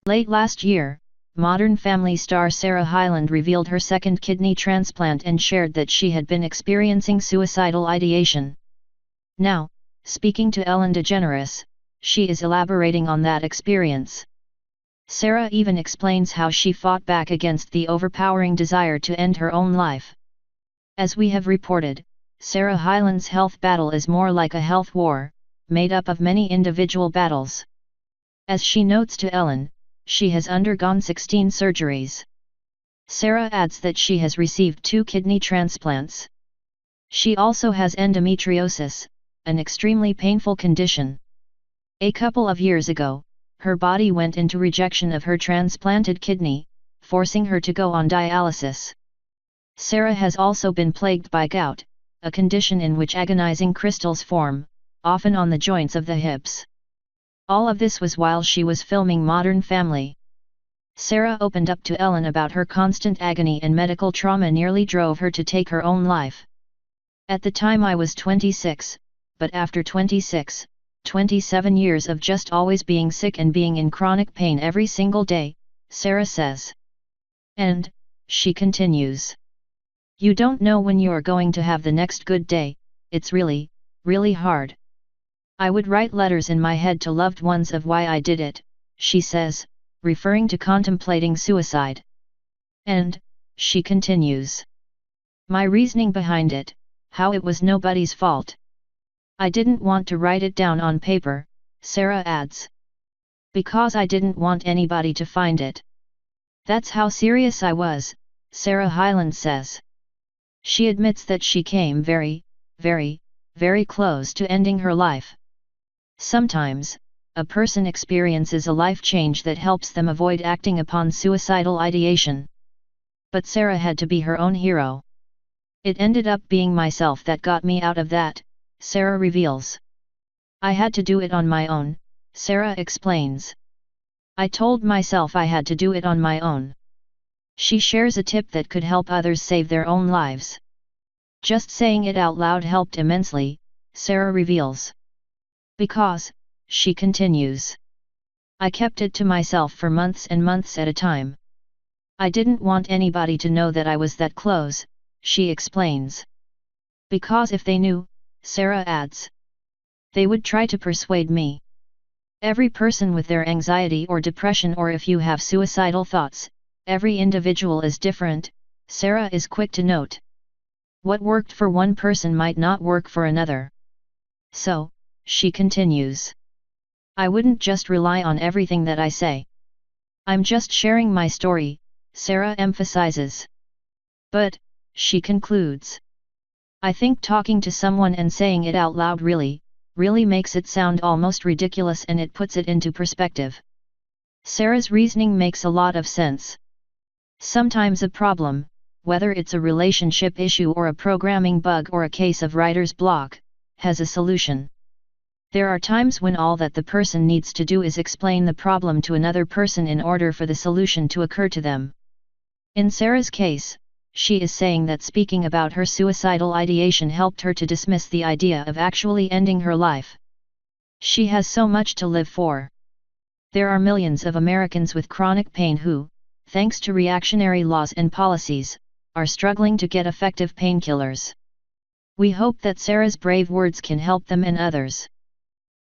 Late last year, Modern Family star Sarah Hyland revealed her second kidney transplant and shared that she had been experiencing suicidal ideation. Now, speaking to Ellen DeGeneres, she is elaborating on that experience. Sarah even explains how she fought back against the overpowering desire to end her own life. As we have reported, Sarah Hyland's health battle is more like a health war, made up of many individual battles. As she notes to Ellen, she has undergone 16 surgeries. Sarah adds that she has received 2 kidney transplants. She also has endometriosis, an extremely painful condition. A couple of years ago, her body went into rejection of her transplanted kidney, forcing her to go on dialysis. Sarah has also been plagued by gout, a condition in which agonizing crystals form, often on the joints of the hips. All of this was while she was filming Modern Family. Sarah opened up to Ellen about her constant agony and medical trauma nearly drove her to take her own life. At the time I was 26, but after 27 years of just always being sick and being in chronic pain every single day, Sarah says. And, she continues. You don't know when you're going to have the next good day, it's really, really hard. I would write letters in my head to loved ones of why I did it, she says, referring to contemplating suicide. And, she continues. My reasoning behind it, how it was nobody's fault. I didn't want to write it down on paper, Sarah adds. Because I didn't want anybody to find it. That's how serious I was, Sarah Hyland says. She admits that she came very, very, very close to ending her life. Sometimes, a person experiences a life change that helps them avoid acting upon suicidal ideation. But Sarah had to be her own hero. It ended up being myself that got me out of that, Sarah reveals. I had to do it on my own, Sarah explains. I told myself I had to do it on my own. She shares a tip that could help others save their own lives. Just saying it out loud helped immensely, Sarah reveals. Because, she continues. I kept it to myself for months and months at a time. I didn't want anybody to know that I was that close, she explains. Because if they knew, Sarah adds, they would try to persuade me. Every person with their anxiety or depression, or if you have suicidal thoughts, every individual is different, Sarah is quick to note. What worked for one person might not work for another. So, she continues. I wouldn't just rely on everything that I say. I'm just sharing my story, Sarah emphasizes. But, she concludes. I think talking to someone and saying it out loud really makes it sound almost ridiculous, and it puts it into perspective. Sarah's reasoning makes a lot of sense. Sometimes a problem, whether it's a relationship issue or a programming bug or a case of writer's block, has a solution. There are times when all that the person needs to do is explain the problem to another person in order for the solution to occur to them. In Sarah's case, she is saying that speaking about her suicidal ideation helped her to dismiss the idea of actually ending her life. She has so much to live for. There are millions of Americans with chronic pain who, thanks to reactionary laws and policies, are struggling to get effective painkillers. We hope that Sarah's brave words can help them and others.